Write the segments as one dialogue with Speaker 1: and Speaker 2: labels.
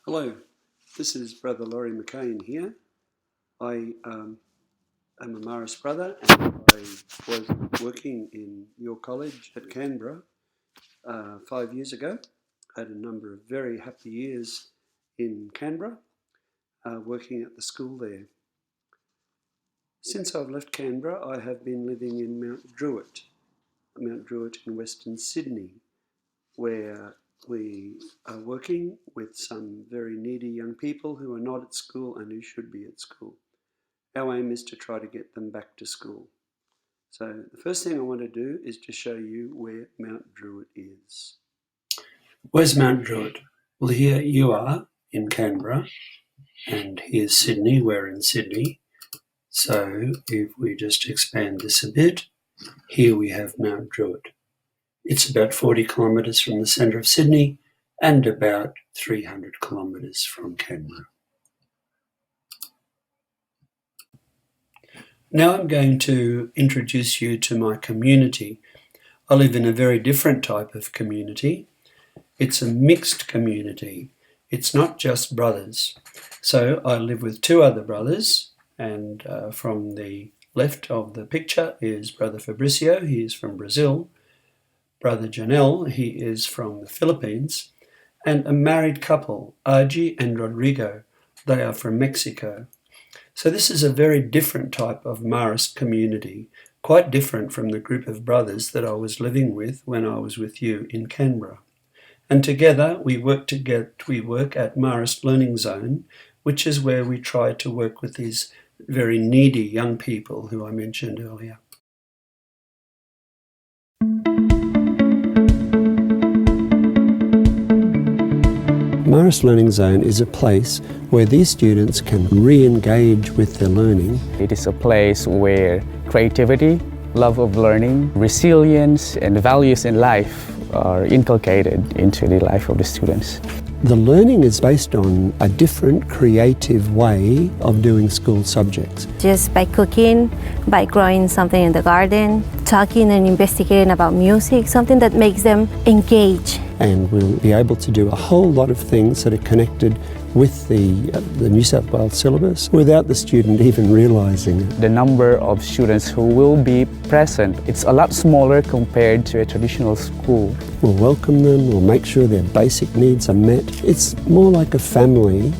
Speaker 1: Hello, this is Brother Laurie McCain here. I am a Marist brother, and I was working in your college at Canberra 5 years ago. I had a number of very happy years in Canberra, working at the school there. Since I've left Canberra, I have been living in Mount Druitt in Western Sydney, where we are working with some very needy young people who are not at school and who should be at school. Our aim is to try to get them back to school. So the first thing I want to do is to show you where Mount Druitt is. Where's Mount Druitt? Well, here you are in Canberra, and here's Sydney. We're in Sydney. So if we just expand this a bit, here we have Mount Druitt. It's about 40 kilometres from the centre of Sydney and about 300 kilometres from Canberra. Now I'm going to introduce you to my community. I live in a very different type of community. It's a mixed community. It's not just brothers. So I live with two other brothers, and from the left of the picture is Brother Fabricio. He is from Brazil. Brother Janelle, he is from the Philippines, and a married couple, Argy and Rodrigo. They are from Mexico. So this is a very different type of Marist community, quite different from the group of brothers that I was living with when I was with you in Canberra. And together we work at Marist Learning Zone, which is where we try to work with these very needy young people who I mentioned earlier. Marist Learning Zone is a place where these students can re-engage with their learning.
Speaker 2: It is a place where creativity, love of learning, resilience and values in life are inculcated into the life of the students.
Speaker 1: The learning is based on a different creative way of doing school subjects.
Speaker 3: Just by cooking, by growing something in the garden, talking and investigating about music, something that makes them engage.
Speaker 1: And we'll be able to do a whole lot of things that are connected with the New South Wales syllabus without the student even realising it.
Speaker 2: The number of students who will be present, it's a lot smaller compared to a traditional school.
Speaker 1: We'll welcome them, we'll make sure their basic needs are met. It's more like a family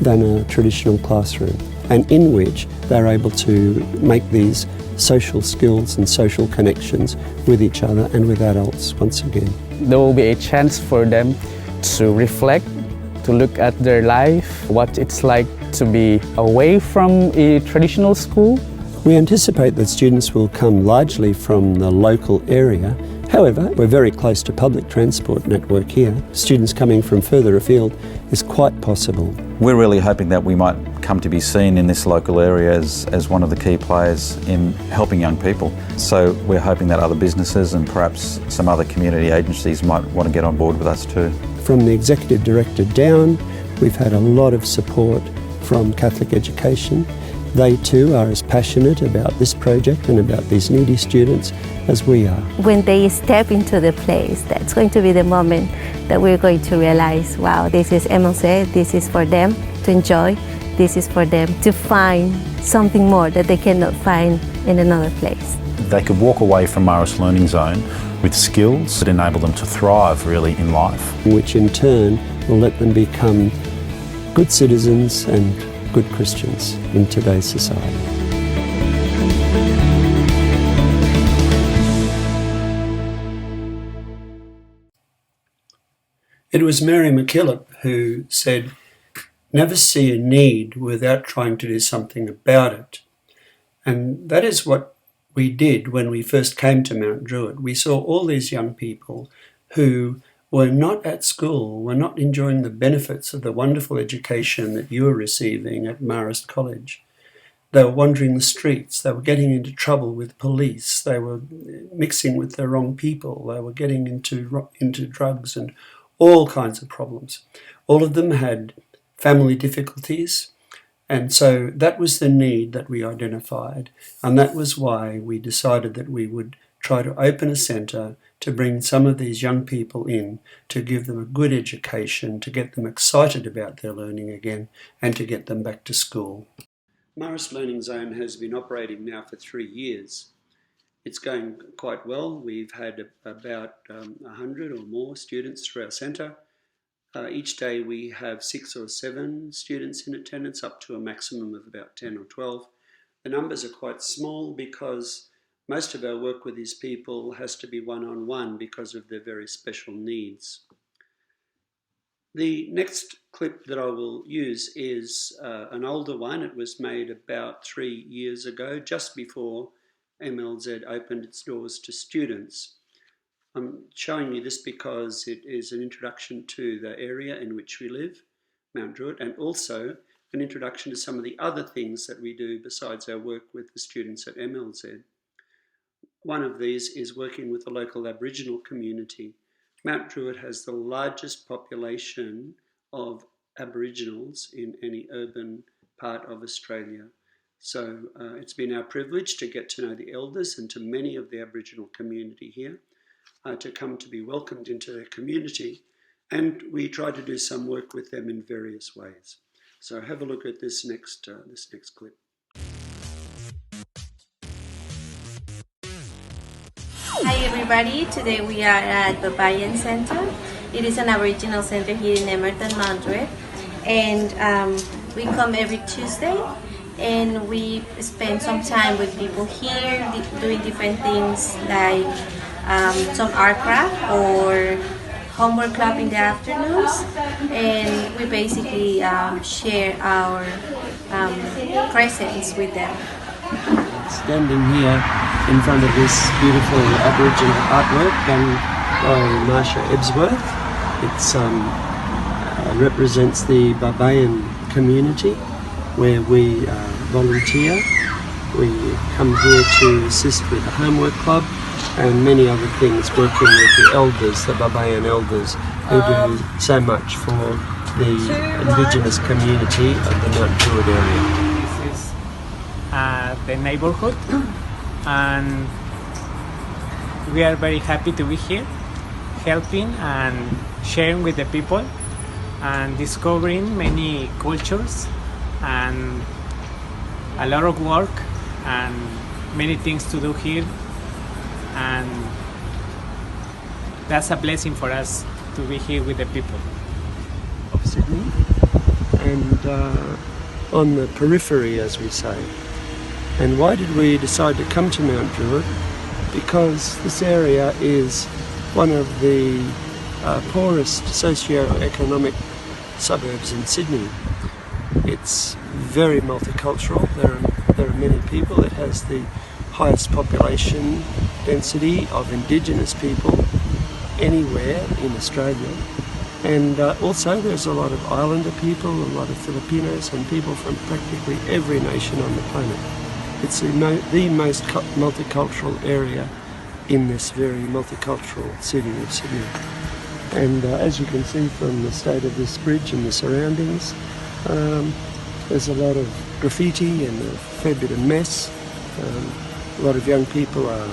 Speaker 1: than a traditional classroom, and in which they're able to make these social skills and social connections with each other and with adults once again.
Speaker 2: There will be a chance for them to reflect, to look at their life, what it's like to be away from a traditional school.
Speaker 1: We anticipate that students will come largely from the local area. However, we're very close to public transport network here. Students coming from further afield is quite possible.
Speaker 4: We're really hoping that we might come to be seen in this local area as one of the key players in helping young people. So we're hoping that other businesses and perhaps some other community agencies might want to get on board with us too.
Speaker 1: From the Executive Director down, we've had a lot of support from Catholic Education. They too are as passionate about this project and about these needy students as we are.
Speaker 3: When they step into the place, that's going to be the moment that we're going to realize, wow, this is MLC, this is for them to enjoy, this is for them to find something more that they cannot find in another place.
Speaker 5: They could walk away from Marist Learning Zone with skills that enable them to thrive really in life.
Speaker 1: Which in turn will let them become good citizens and good Christians in today's society. It was Mary MacKillop who said, "Never see a need without trying to do something about it." And that is what we did when we first came to Mount Druitt. We saw all these young people who were not at school, were not enjoying the benefits of the wonderful education that you were receiving at Marist College. They were wandering the streets, they were getting into trouble with police, they were mixing with the wrong people, they were getting into drugs and all kinds of problems. All of them had family difficulties, and so that was the need that we identified, and that was why we decided that we would try to open a centre to bring some of these young people in, to give them a good education, to get them excited about their learning again, and to get them back to school. Marist Learning Zone has been operating now for 3 years. It's going quite well. We've had about 100 or more students through our centre. Each day we have 6 or 7 students in attendance, up to a maximum of about 10 or 12. The numbers are quite small because most of our work with these people has to be one-on-one because of their very special needs. The next clip that I will use is an older one. It was made about 3 years ago, just before MLZ opened its doors to students. I'm showing you this because it is an introduction to the area in which we live, Mount Druitt, and also an introduction to some of the other things that we do besides our work with the students at MLZ. One of these is working with the local Aboriginal community. Mount Druitt has the largest population of Aboriginals in any urban part of Australia. So it's been our privilege to get to know the elders and to many of the Aboriginal community here, to come to be welcomed into their community, and we try to do some work with them in various ways. So have a look at this next clip.
Speaker 6: Hi everybody, today we are at Babayan Center. It is an Aboriginal center here in Emerton, Mount Druitt, and we come every Tuesday and we spend some time with people here doing different things like some art craft or homework club in the afternoons, and we basically share our presence with them.
Speaker 7: Standing here in front of this beautiful Aboriginal artwork done by Marsha Ebsworth. It represents the Babayan community where we volunteer. We come here to assist with the homework club and many other things, working with the elders, the Babayan elders, who do so much for the Indigenous community of the Mount Druitt area.
Speaker 8: The neighborhood, and we are very happy to be here, helping and sharing with the people and discovering many cultures and a lot of work and many things to do here, and that's a blessing for us to be here with the people
Speaker 7: Of Sydney, and on the periphery, as we say. And why did we decide to come to Mount Druitt? Because this area is one of the poorest socio-economic suburbs in Sydney. It's very multicultural. There are many people. It has the highest population density of Indigenous people anywhere in Australia. And also there's a lot of Islander people, a lot of Filipinos, and people from practically every nation on the planet. It's the most multicultural area in this very multicultural city of Sydney. And as you can see from the state of this bridge and the surroundings, there's a lot of graffiti and a fair bit of mess. A lot of young people are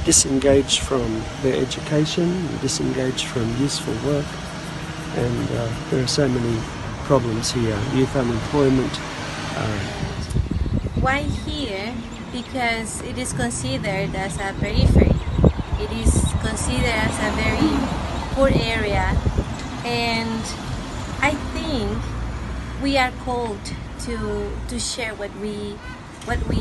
Speaker 7: disengaged from their education, disengaged from useful work, and there are so many problems here. Youth unemployment.
Speaker 6: Why here? Because it is considered as a periphery. It is considered as a very poor area, and I think we are called to share what we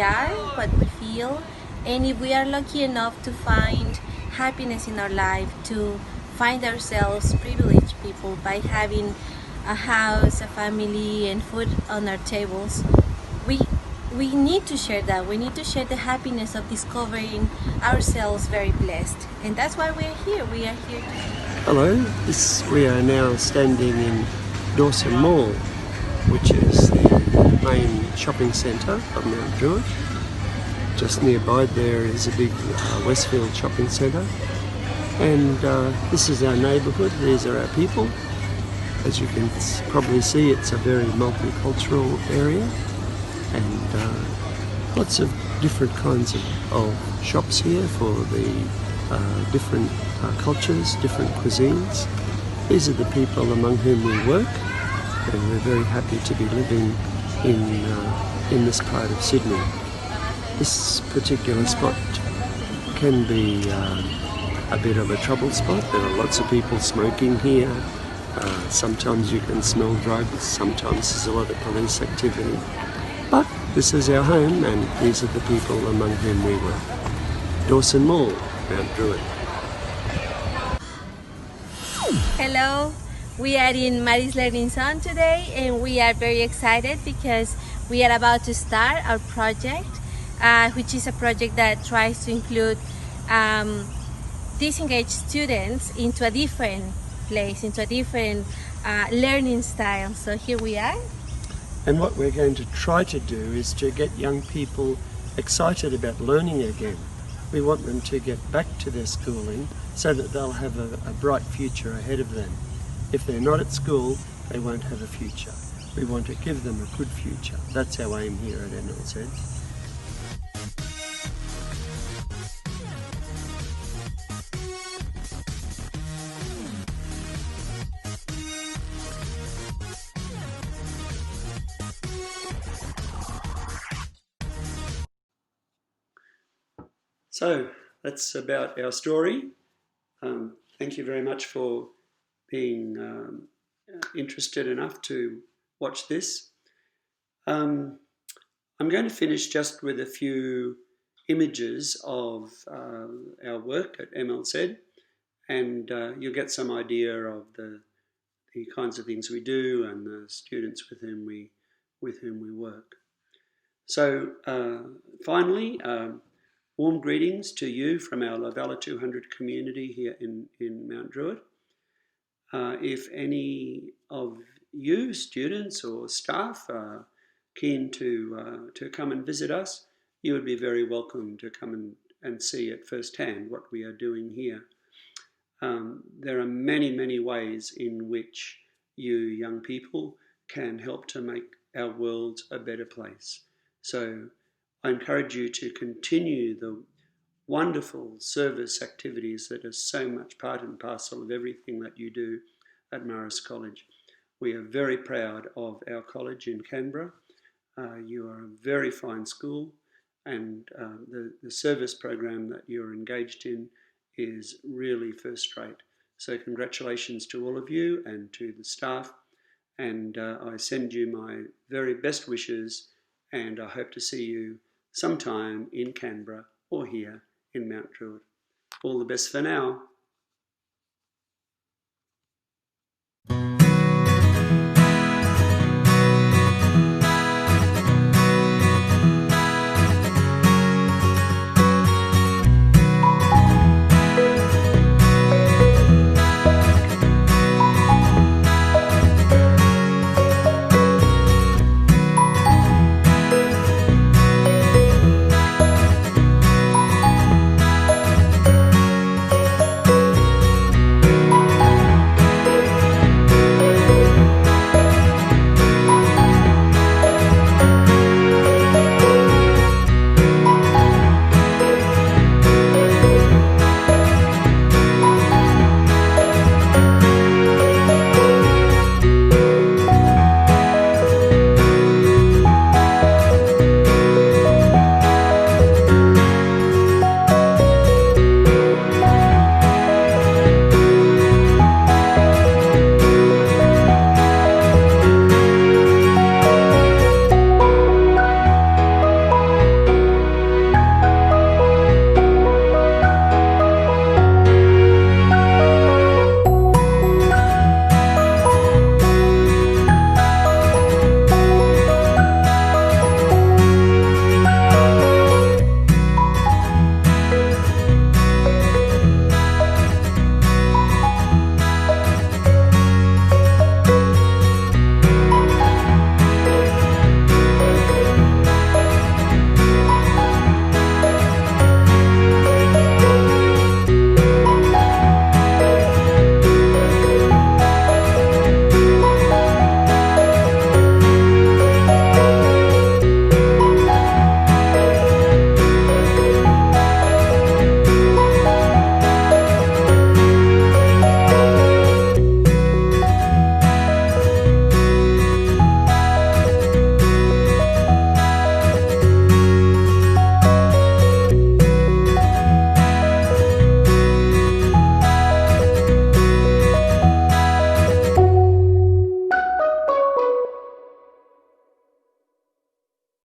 Speaker 6: are, what we feel, and if we are lucky enough to find happiness in our life, to find ourselves privileged people by having a house, a family, and food on our tables, we need to share that. We need to share the happiness of discovering ourselves very blessed, and that's why we are here. We are here to...
Speaker 7: Hello, we are now standing in Dawson Mall, which is the main shopping centre of Mount Druitt. Just nearby there is a big Westfield shopping centre, and this is our neighbourhood. These are our people. As you can probably see, it's a very multicultural area, and lots of different kinds of shops here for the different cultures, different cuisines. These are the people among whom we work, and we're very happy to be living in this part of Sydney. This particular spot can be a bit of a trouble spot. There are lots of people smoking here. Sometimes you can smell drugs, sometimes there's a lot of police activity. But this is our home, and these are the people among whom we work. Dawson Mall, Mount Druitt.
Speaker 6: Hello, we are in Marist Learning Zone today, and we are very excited because we are about to start our project, which is a project that tries to include disengaged students into a different place, into a different learning style. So here we are.
Speaker 7: And what we're going to try to do is to get young people excited about learning again. We want them to get back to their schooling so that they'll have a bright future ahead of them. If they're not at school, they won't have a future. We want to give them a good future. That's our aim here at MLZ.
Speaker 1: So that's about our story. Thank you very much for being interested enough to watch this. I'm going to finish just with a few images of our work at MLZ, and you'll get some idea of the kinds of things we do and the students with whom we work. So finally, warm greetings to you from our Lavella 200 community here in Mount Druitt. If any of you, students or staff, are keen to come and visit us, you would be very welcome to come and see at first hand what we are doing here. There are many, many ways in which you young people can help to make our world a better place. So I encourage you to continue the wonderful service activities that are so much part and parcel of everything that you do at Marist College. We are very proud of our college in Canberra. You are a very fine school, and the service program that you're engaged in is really first rate. So congratulations to all of you and to the staff, and I send you my very best wishes, and I hope to see you sometime in Canberra or here in Mount Druitt. All the best for now.